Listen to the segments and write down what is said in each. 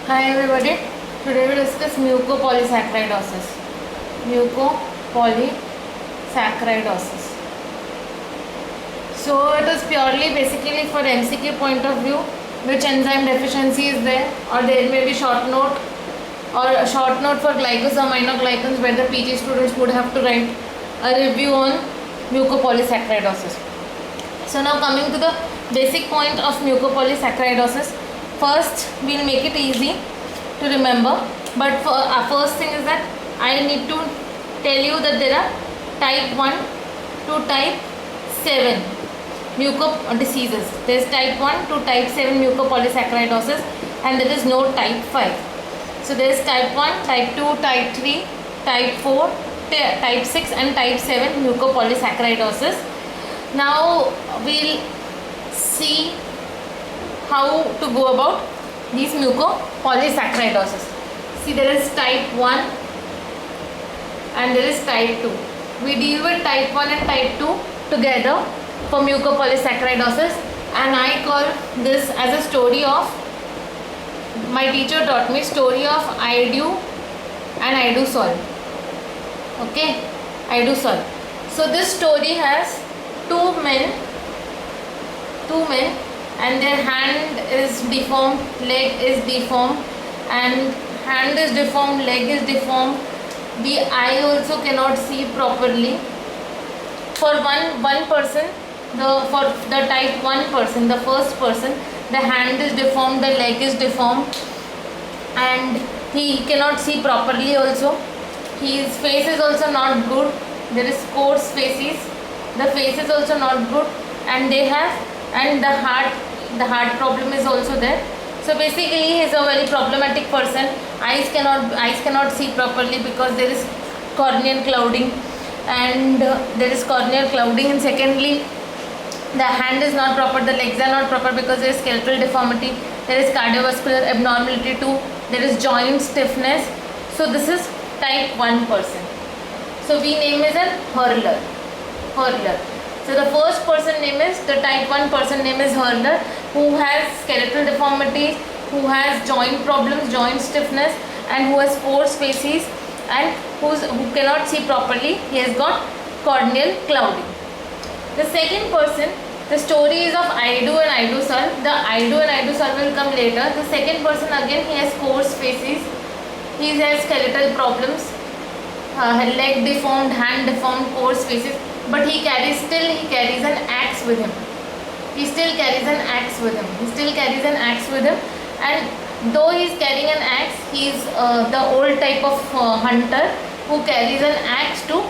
Hi everybody, today we discuss mucopolysaccharidosis. Mucopolysaccharidosis. So it is purely basically for MCQ point of view, which enzyme deficiency is there, or there may be short note or a short note for glycosaminoglycans where the PG students would have to write a review on mucopolysaccharidosis. So now coming to the basic point of mucopolysaccharidosis. First, we'll make it easy to remember. But for our first thing is that I need to tell you that there are type 1 to type 7 diseases. There is type 1 to type 7 mucopolysaccharidosis, and there is no type 5. So there is type 1, type 2, type 3, type 4, type 6 and type 7 mucopolysaccharidosis. Now we'll see how to go about these mucopolysaccharidosis. See, there is type 1 and there is type 2. We deal with type 1 and type 2 together for mucopolysaccharidosis, and I call this as a story of, my teacher taught me, story of IDU and idusol. Okay, idusol. So this story has two men and their hand is deformed, leg is deformed, and hand is deformed, leg is deformed. The eye also cannot see properly. For one person, for the type 1 person, the first person, the hand is deformed, the leg is deformed, and he cannot see properly also. His face is also not good. There is coarse faces. The face is also not good, and the heart problem is also there. So basically he is a very problematic person. Eyes cannot see properly because there is corneal clouding, and and secondly the hand is not proper, the legs are not proper because there is skeletal deformity, there is cardiovascular abnormality too, there is joint stiffness. So this is type 1 person. So we name is a Hurler. So the first person name is, the type 1 person name is Hurler, who has skeletal deformities, who has joint problems, joint stiffness, and who has coarse faces, and who cannot see properly. He has got corneal clouding. The second person, the story is of IDU and idusol. The IDU and idusol will come later. The second person again, he has coarse faces, he has skeletal problems, leg deformed, hand deformed, coarse faces, but he carries an axe with him. And though he is carrying an axe, he is the old type of hunter who carries an axe to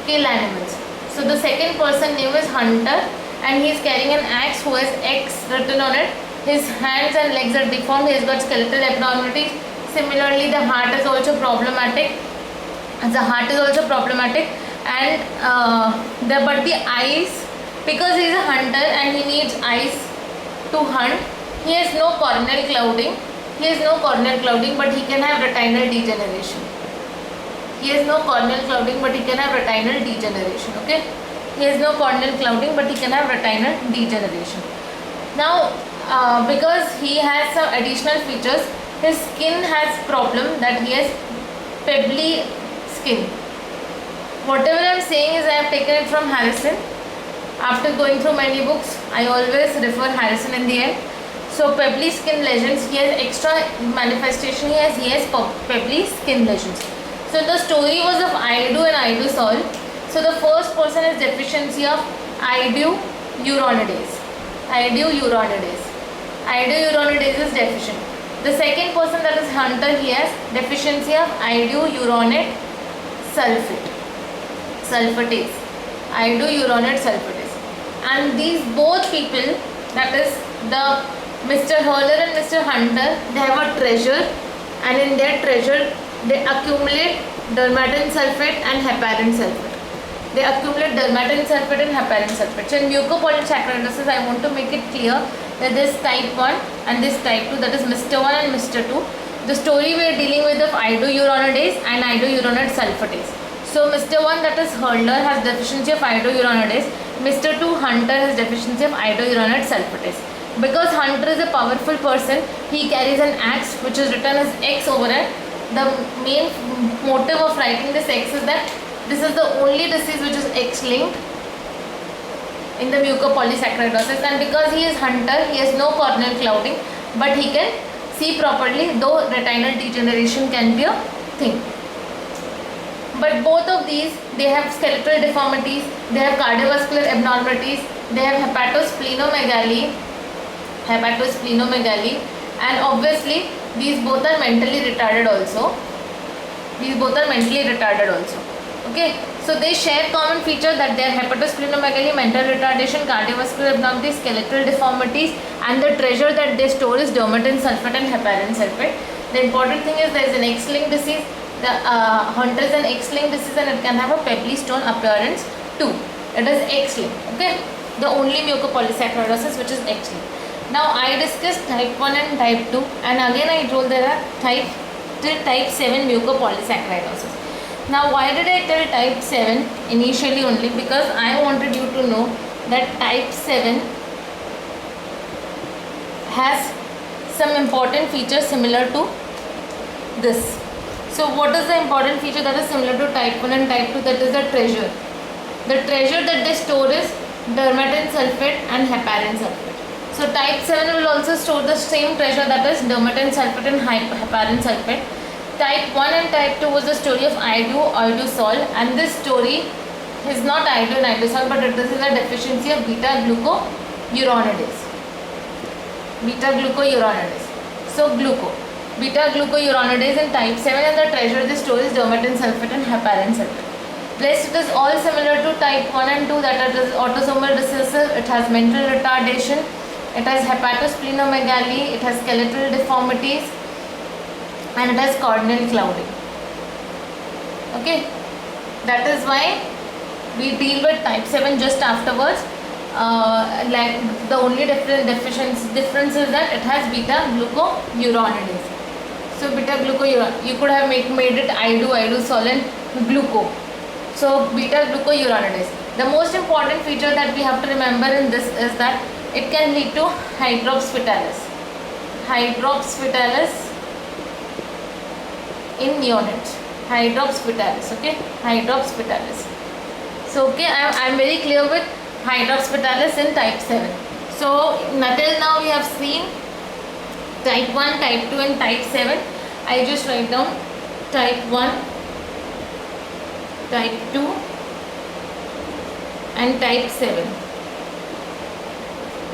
kill animals. So the second person name is Hunter, and he is carrying an axe who has X written on it. His hands and legs are deformed. He has got skeletal abnormalities. Similarly, the heart is also problematic. And but the eyes, because he is a hunter and he needs eyes to hunt, he has no corneal clouding. But he can have retinal degeneration. Okay, he has no corneal clouding, but he can have retinal degeneration. Now, because he has some additional features, his skin has problem that he has pebbly skin. Whatever I am saying is, I have taken it from Harrison. After going through many books, I always refer Harrison in the end. So pebbly skin lesions, he has extra manifestation, he has pebbly skin lesions. So the story was of IDU and idusol. So the first person is deficiency of IDU uronidase. IDU uronidase is deficient. The second person, that is Hunter, he has deficiency of IDU uronate sulfatase. And these both people, that is the Mr. Hurler and Mr. Hunter, they have a treasure, and in their treasure they accumulate dermatan sulfate and heparin sulfate. So in mucopolysaccharidosis, I want to make it clear that this type 1 and this type 2, that is Mr. 1 and Mr. 2. The story we are dealing with of IDU uronidase and IDU uronate sulfatase. So Mr. 1, that is Hurler, has deficiency of IDU uronidase. Mr. 2, Hunter, has deficiency of IDU uronate sulfatase. Because Hunter is a powerful person, he carries an axe which is written as X over it. The main motive of writing this X is that this is the only disease which is X-linked in the mucopolysaccharidosis, and because he is Hunter, he has no corneal clouding, but he can see properly, though retinal degeneration can be a thing. But both of these, they have skeletal deformities, they have cardiovascular abnormalities, they have hepatosplenomegaly, and obviously these both are mentally retarded also. Okay, so they share common feature that they are hepatosplenomegaly, mental retardation, cardiovascular abnormalities, skeletal deformities, and the treasure that they store is dermatan sulfate and heparin sulfate. The important thing is there is an X-linked disease. The Hunter is an X-linked disease and it can have a pebbly stone appearance too. It is X-linked. Okay, the only mucopolysaccharidosis which is X-linked. Now I discussed type 1 and type 2, and again I told there are type 7 mucopolysaccharidosis. Now why did I tell type 7 initially? Only because I wanted you to know that type 7 has some important features similar to this. So what is the important feature that is similar to type 1 and type 2? That is the treasure. The treasure that they store is dermatan sulfate and heparin sulfate. So type 7 will also store the same treasure, that is dermatan sulfate and heparin sulfate. Type 1 and type 2 was the story of iodo-sol, and this story is not iodo and iodo-sol, but it is a deficiency of beta-glucuronidase. So beta-glucuronidase in type 7, and the treasure they store is dermatan sulfate and heparin sulfate. Rest it is all similar to type 1 and 2, that is autosomal recessive. It has mental retardation, it has hepatosplenomegaly, it has skeletal deformities, and it has corneal clouding. Okay, that is why we deal with type 7 just afterwards. Like the only difference is that it has beta-glucuronidase. So beta-glucuronidase, you could have made it iodo-sol and gluco. So beta-glucuronidase. The most important feature that we have to remember in this is that it can lead to hydrops fetalis. In neonates. Hydrops fetalis. So okay, I am very clear with hydrops fetalis in type 7. So until now we have seen type 1, type 2 and type 7. I just write down type 1, type 2 and type 7.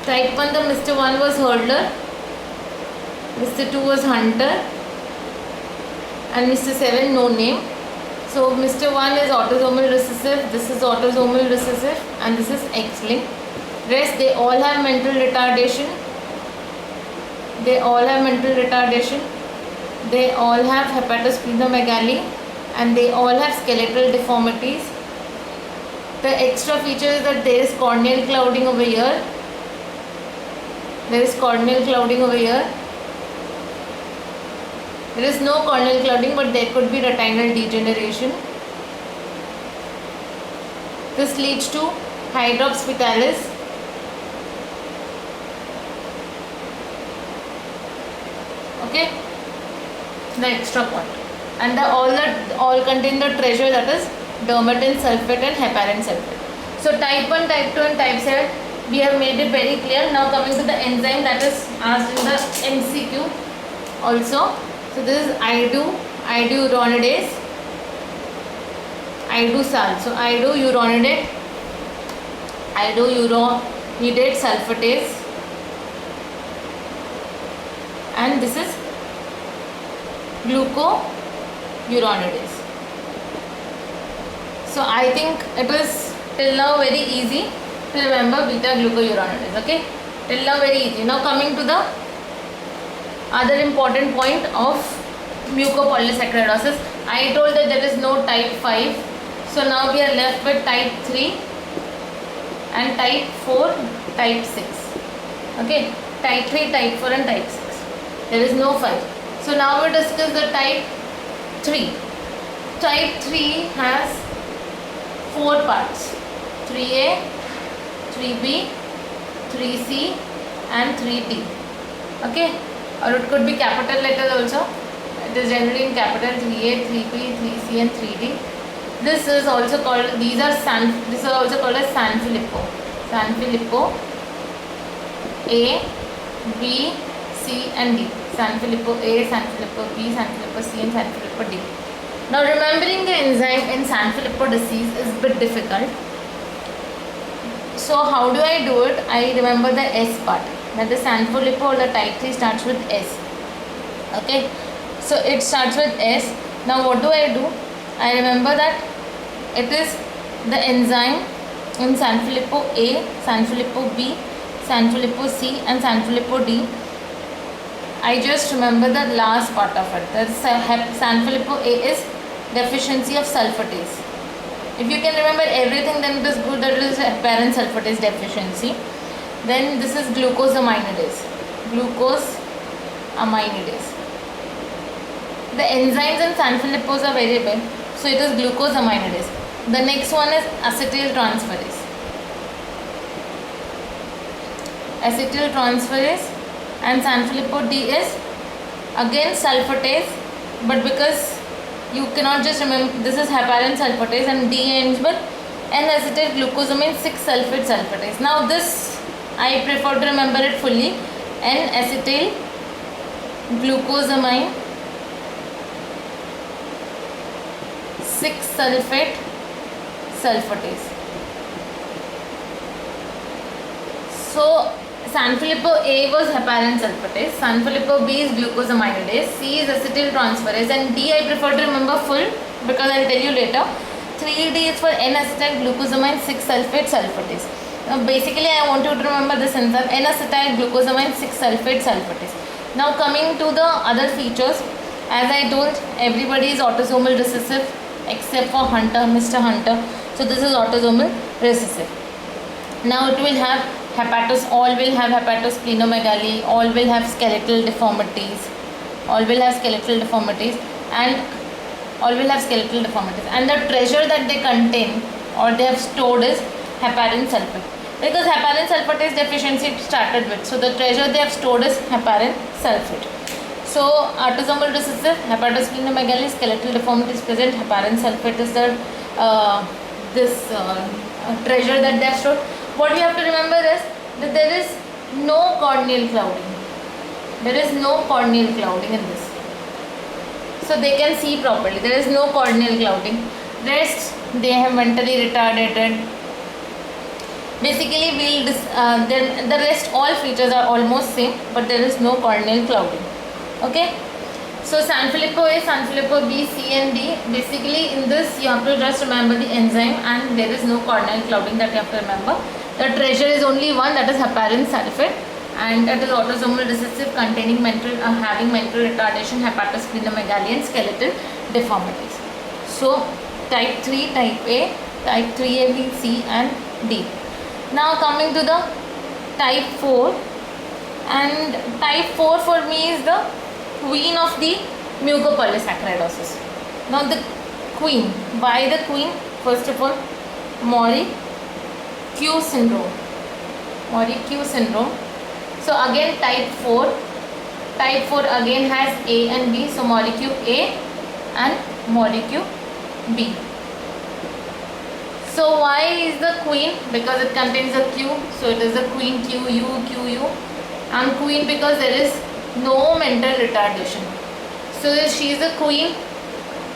Type 1, the Mr. 1 was Hurdler, Mr. 2 was Hunter, and Mr. 7 no name. So Mr. 1 is autosomal recessive, this is autosomal recessive, and this is X-linked. Rest, they all have mental retardation. They all have hepatosplenomegaly, and they all have skeletal deformities. The extra feature is that there is corneal clouding over here. There is no corneal clouding, but there could be retinal degeneration. This leads to hydrops fetalis. Okay, the extra point, and all contain the treasure, that is dermatan sulfate and heparin sulfate. So type 1, type 2 and type 7 we have made it very clear. Now coming to the enzyme that is asked in the MCQ also. So this is iodo-uronidase, iodo-sal. So iodo-uronidate sulfatase, and this is glucuronidase. So I think it is till now very easy to remember beta-glucuronidase. Okay, till now very easy. Now coming to the other important point of mucopolysaccharidosis. I told that there is no type 5. So now we are left with type 3 and type 4, type 6. Okay, type 3, type 4 and type 6. There is no 5. So now we discuss the type 3. Type 3 has 4 parts: 3A, 3B, 3C and 3T. Okay, or it could be capital letters also. It is generally in capital 3A, 3B, 3C and 3D. This is also called, this are also called as Sanfilippo. Sanfilippo A, B, C and D. Sanfilippo A, Sanfilippo B, Sanfilippo C and Sanfilippo D. Now remembering the enzyme in Sanfilippo disease is a bit difficult. So how do I do it? I remember the S part. That the Sanfilippo or the type 3 starts with S. Okay. So it starts with S. Now what do? I remember that it is the enzyme in Sanfilippo A, Sanfilippo B, Sanfilippo C and Sanfilippo D. I just remember the last part of it. That Sanfilippo A is deficiency of sulfatase. If you can remember everything, then it is good that it is heparan sulfatase deficiency. Then this is glucosaminidase. Glucosaminidase. The enzymes in Sanfilippos are very big, so it is glucosaminidase. The next one is acetyltransferase. Acetyltransferase, and Sanfilippo D is again sulfatase, but because you cannot just remember, this is heparan sulfatase and D ends with N-acetyl glucosamine 6-sulfate sulfatase. Now this I prefer to remember it fully. N-acetyl glucosamine 6-sulfate sulfatase. So Sanfilippo A was heparan sulfatase, Sanfilippo B is glucosaminidase, C is acetyltransferase, and D I prefer to remember full because I will tell you later. 3D is for N-acetyl glucosamine 6-sulfate sulfatase. Now basically I want you to remember this enzyme, N-acetyl glucosamine 6-sulfate sulfatase. Now coming to the other features, as I told, everybody is autosomal recessive except for Mr. Hunter. So this is autosomal recessive. Now it will have all will have hepatosplenomegaly, all will have skeletal deformities, and all will have skeletal deformities, and the treasure that they contain or they have stored is heparan sulfate, because heparan sulfatase deficiency it started with, so the treasure they have stored is heparan sulfate. So autosomal recessive, hepatosplenomegaly, skeletal deformities present, heparan sulfate is the treasure that they have stored. What we have to remember is that there is no corneal clouding. There is no corneal clouding in this. So they can see properly. There is no corneal clouding. Rest, they have mentally retarded. Basically, the rest all features are almost same, but there is no corneal clouding. Okay. So Sanfilippo A, Sanfilippo B, C and D. Basically in this you have to just remember the enzyme and there is no corneal clouding that you have to remember. The treasure is only one, that is heparan sulfate, and that is autosomal recessive containing having mental retardation, hepatosplenomegaly and skeletal deformities. So type 3, type A, type 3A, B, C and D. Now coming to the type 4, and type 4 for me is the queen of the mucopolysaccharidosis. Now the queen, why the queen? First of all, Mori-Q syndrome. Mori-Q syndrome. So again type 4. Type 4 again has A and B. So Mori-Q A and Mori-Q B. So why is the queen? Because it contains a Q. So it is the queen QU. And queen because there is no mental retardation. So she is a queen.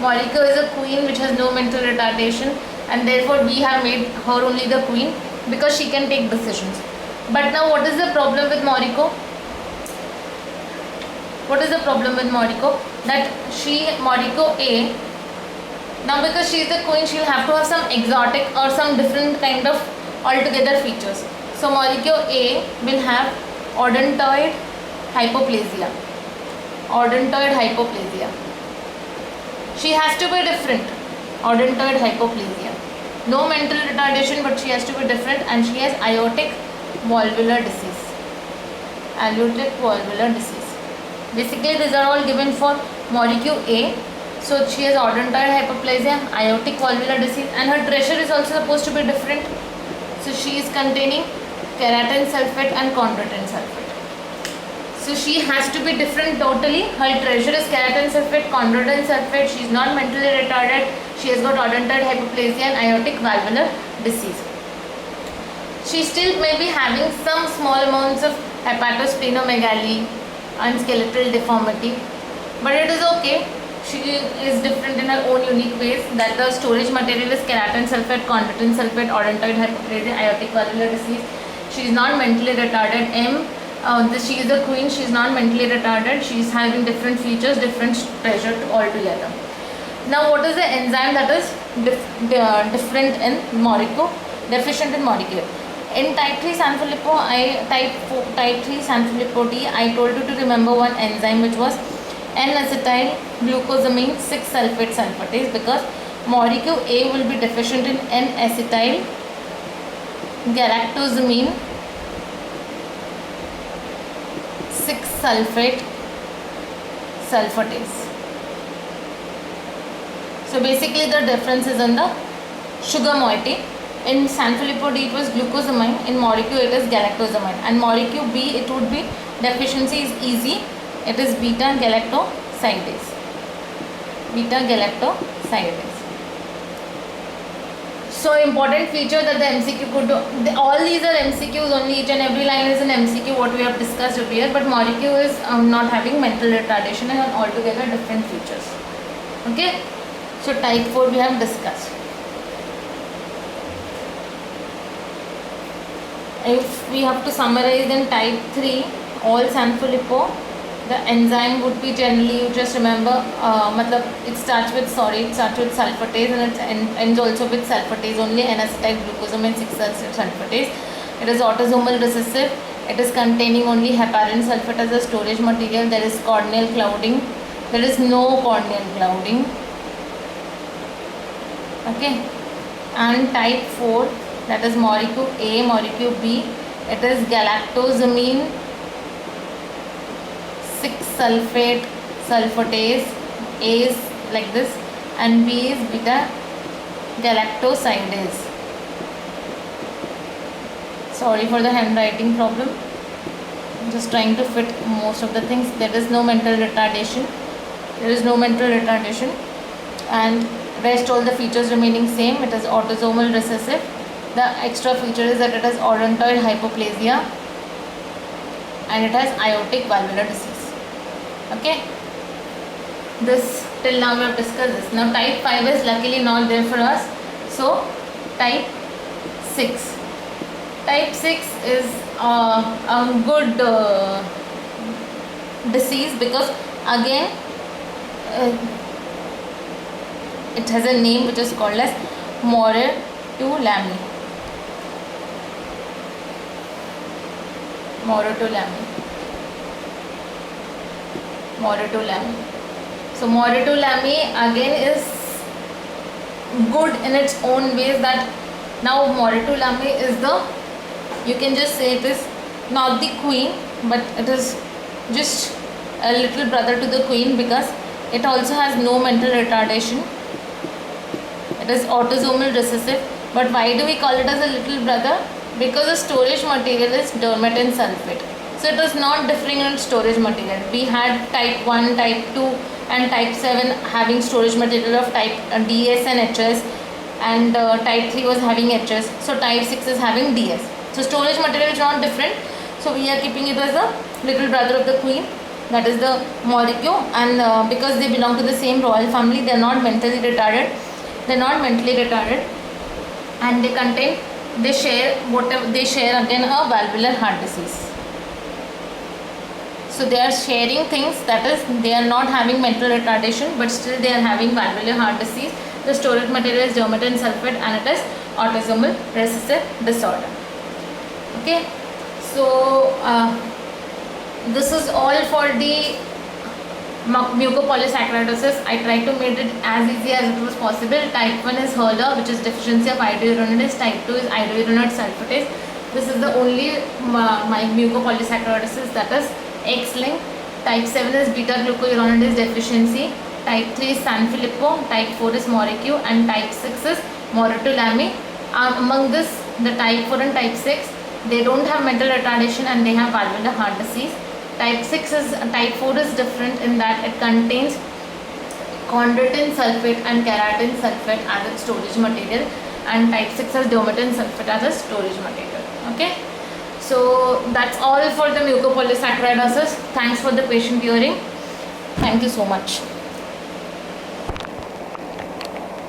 Mori-Q is a queen which has no mental retardation, and therefore we have made her only the queen because she can take decisions. But now what is the problem with Mori-Q? What is the problem with Mori-Q? That Mori-Q A, now because she is the queen, she will have to have some exotic or some different kind of altogether features. So Mori-Q A will have odontoid hypoplasia. She has to be different. Odontoid hypoplasia. No mental retardation, but she has to be different, and she has aortic valvular disease. Basically, these are all given for Mori-Q A. So she has odontoid hypoplasia, aortic valvular disease, and her treasure is also supposed to be different. So she is containing keratin sulfate and chondroitin sulfate. So she has to be different totally. Her treasure is keratin sulfate, chondroitin sulfate. She is not mentally retarded. She has got odontoid hypoplasia and aortic valvular disease. She still may be having some small amounts of hepatosplenomegaly and skeletal deformity, but it is okay. She is different in her own unique ways. That the storage material is keratin sulfate, chondroitin sulfate, odontoid hypoplasia, aortic valvular disease. She is not mentally retarded. She is the queen. She is not mentally retarded. She is having different features, different treasure altogether. Now, what is the enzyme that is different in Morrico, deficient in Morrico? In type 3 Sanfilippo, type 3 Sanfilippo D, I told you to remember one enzyme which was N-acetyl glucosamine 6-sulfate sulfatase, because Morrico A will be deficient in N-acetyl galactosamine 6-sulfate sulfatase. So basically the difference is in the sugar moiety. In Sanfilippo D it was glucosamine, in Morrico it is galactosamine, and Morrico B it would be deficiency is easy, it is beta galactosidase. Beta galactosidase. So important feature that the MCQ could do. All these are MCQs only, each and every line is an MCQ what we have discussed over here, but Morrico is not having mental retardation and altogether different features. Okay, so type 4 we have discussed. If we have to summarize in type 3, all Sanfilippo, the enzyme would be generally, you just remember, it starts with sulfatase and it ends also with sulfatase only, N-acetyl glucosamine 6-sulfatase. It is autosomal recessive. It is containing only heparin sulfate as a storage material. There is corneal clouding. There is no corneal clouding. Okay. And type 4, that is Morrico A, Morrico B. It is galactosamine 6-sulfate sulfatase. A is like this and B is beta galactosidase. Sorry for the handwriting problem. I'm just trying to fit most of the things. There is no mental retardation. There is no mental retardation, and rest all the features remaining same. It is autosomal recessive. The extra feature is that it has odontoid hypoplasia and it has aortic valvular disease. Okay, this till now we have discussed this. Now type 5 is luckily not there for us. So type 6. Type 6 is a good disease because again it has a name which is called as Moretu-Lamy. Moretu-Lamy. So Moretu-Lamy again is good in its own ways, that now Moretu-Lamy is the, you can just say it is not the queen, but it is just a little brother to the queen, because it also has no mental retardation. It is autosomal recessive. But why do we call it as a little brother? Because the storage material is dermatin sulfate. So it is not differing in its storage material. We had type 1, type 2 and type 7 having storage material of type DS and HS, and type 3 was having HS. So type 6 is having DS. So storage material is not different. So we are keeping it as a little brother of the queen. That is the Morrico, and because they belong to the same royal family, they are not mentally retarded. They are not mentally retarded, and they share again a valvular heart disease. So they are sharing things, that is they are not having mental retardation, but still they are having valvular heart disease. The storage material is dermatin sulfate and it is autosomal recessive disorder. Okay, so this is all for the mucopolysaccharidosis. I tried to make it as easy as it was possible. Type 1 is Hurler, which is deficiency of iodouronidase. Type 2 is iodouronate sulfatase. This is the only mucopolysaccharidosis, that is X-linked. Type 7 is beta-glucuronidase deficiency. Type 3 is Sanfilippo. Type 4 is Morrico, and type 6 is Moretu-Lamy. Among this, the type 4 and type 6, they don't have mental retardation and they have valvular heart disease. Type 4 is different in that it contains chondroitin sulfate and keratin sulfate as its storage material, and type 6 has dermatan sulfate as a storage material. Okay, so that's all for the mucopolysaccharidosis. Thanks for the patient hearing. Thank you so much.